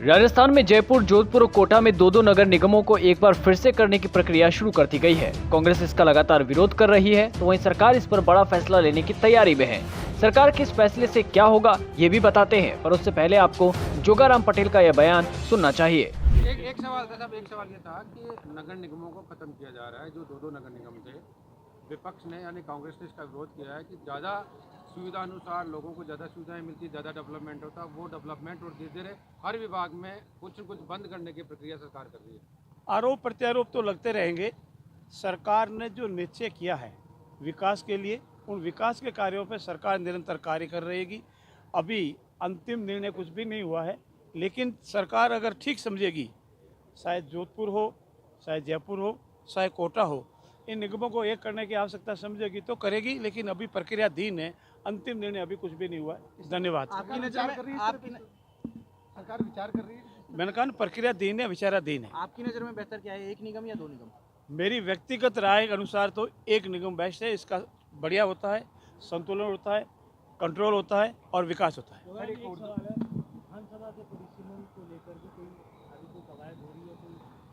राजस्थान में जयपुर, जोधपुर और कोटा में दो नगर निगमों को एक बार फिर से करने की प्रक्रिया शुरू कर दी गई है। कांग्रेस इसका लगातार विरोध कर रही है, तो वहीं सरकार इस पर बड़ा फैसला लेने की तैयारी में है। सरकार के इस फैसले से क्या होगा ये भी बताते हैं, पर उससे पहले आपको जोगाराम पटेल का यह बयान सुनना चाहिए। एक सवाल था साहब, एक सवाल ये था कि नगर निगमों को खत्म किया जा रहा है। जो दो नगर निगम थे, विपक्ष ने यानी कांग्रेस ने इसका विरोध किया है कि ज़्यादा सुविधा अनुसार लोगों को ज़्यादा सुविधाएं मिलती, ज़्यादा डेवलपमेंट होता, वो डेवलपमेंट और धीरे धीरे हर विभाग में कुछ न कुछ बंद करने की प्रक्रिया सरकार कर रही है। आरोप प्रत्यारोप तो लगते रहेंगे। सरकार ने जो निश्चय किया है विकास के लिए, उन विकास के कार्यों पर सरकार निरंतर कार्य कर रहेगी। अभी अंतिम निर्णय कुछ भी नहीं हुआ है, लेकिन सरकार अगर ठीक समझेगी, शायद जोधपुर हो, शायद जयपुर हो, शायद कोटा हो, इन निगमों को एक करने की आवश्यकता समझेगी तो करेगी, लेकिन अभी प्रक्रियाधीन है। अंतिम निर्णय अभी कुछ भी नहीं हुआ है। धन्यवाद। आपकी नज़र में सरकार विचार कर रही है? मैंने कहा प्रक्रियाधीन है, विचाराधीन है। आपकी नज़र में बेहतर क्या है, एक निगम या दो निगम? मेरी व्यक्तिगत राय के अनुसार तो एक निगम बेस्ट है। इसका बढ़िया होता है, संतुलन होता है, कंट्रोल होता है और विकास होता है।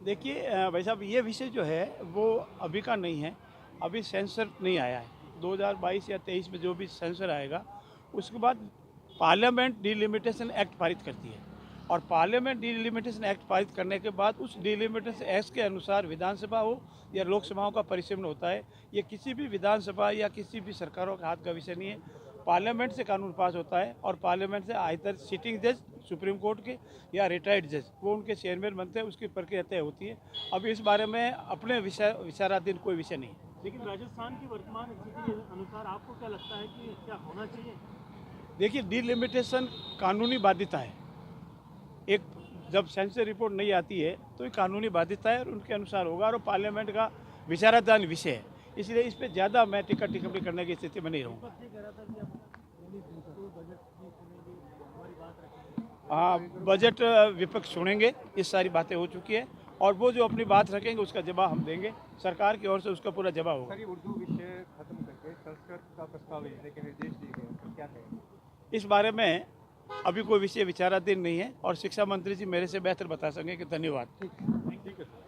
देखिए भाई साहब, ये विषय जो है वो अभी का नहीं है। अभी सेंसर नहीं आया है। 2022 या 23 में जो भी सेंसर आएगा, उसके बाद पार्लियामेंट डिलिमिटेशन एक्ट पारित करती है, और पार्लियामेंट डिलिमिटेशन एक्ट पारित करने के बाद उस डिलिमिटेशन एक्ट के अनुसार विधानसभा हो या लोकसभाओं का परिसीमन होता है। ये किसी भी विधानसभा या किसी भी सरकारों के हाथ का विषय नहीं है। पार्लियामेंट से कानून पास होता है, और पार्लियामेंट से आइदर सिटिंग जज सुप्रीम कोर्ट के या रिटायर्ड जज, वो उनके चेयरमैन बनते हैं, उसकी प्रक्रिया तय होती है। अब इस बारे में अपने विचाराधीन कोई विषय नहीं है। लेकिन राजस्थान की वर्तमान स्थिति के अनुसार आपको क्या लगता है कि क्या होना चाहिए? देखिए, डिलिमिटेशन कानूनी बाध्यता है। एक जब सेंसर रिपोर्ट नहीं आती है तो ये कानूनी बाध्यता है, और उनके अनुसार होगा, और पार्लियामेंट का विचाराधीन विषय है। इसलिए इस पर ज़्यादा मैं टिप्पणी करने की स्थिति में नहीं रहूँगा। हाँ, बजट विपक्ष सुनेंगे, ये सारी बातें हो चुकी है, और वो जो अपनी बात रखेंगे उसका जवाब हम देंगे। सरकार की ओर से उसका पूरा जवाब होगा। उर्दू विषय खत्म करके संस्कृत का प्रस्ताव भेजने के निर्देश दिए गए, तो क्या कहेंगे? इस बारे में अभी कोई विषय विचाराधीन नहीं है, और शिक्षा मंत्री जी मेरे से बेहतर बता सकेंगे कि धन्यवाद। ठीक है।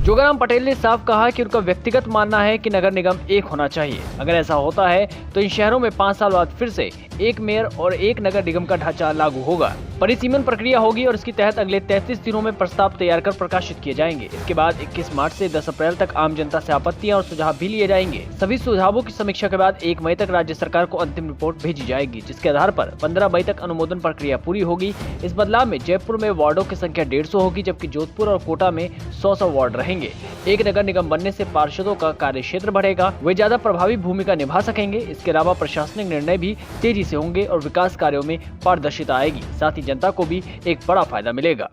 जोगाराम पटेल ने साफ कहा कि उनका व्यक्तिगत मानना है कि नगर निगम एक होना चाहिए। अगर ऐसा होता है तो इन शहरों में 5 साल बाद फिर से एक मेयर और एक नगर निगम का ढांचा लागू होगा। परिसीमन प्रक्रिया होगी और इसके तहत अगले 33 दिनों में प्रस्ताव तैयार कर प्रकाशित किए जाएंगे। इसके बाद 21 मार्च से 10 अप्रैल तक आम जनता से आपत्तियां और सुझाव भी लिए जाएंगे। सभी सुझावों की समीक्षा के बाद 1 मई तक राज्य सरकार को अंतिम रिपोर्ट भेजी जाएगी, जिसके आधार पर 15 मई तक अनुमोदन प्रक्रिया पूरी होगी। इस बदलाव में जयपुर में वार्डों की संख्या 150 होगी, जबकि जोधपुर और कोटा में 100 वार्ड रहेंगे। एक नगर निगम बनने से पार्षदों का कार्य क्षेत्र बढ़ेगा, वे ज्यादा प्रभावी भूमिका निभा सकेंगे। इसके अलावा प्रशासनिक निर्णय भी तेजी से होंगे और विकास कार्यों में पारदर्शिता आएगी। साथ ही जनता को भी एक बड़ा फायदा मिलेगा।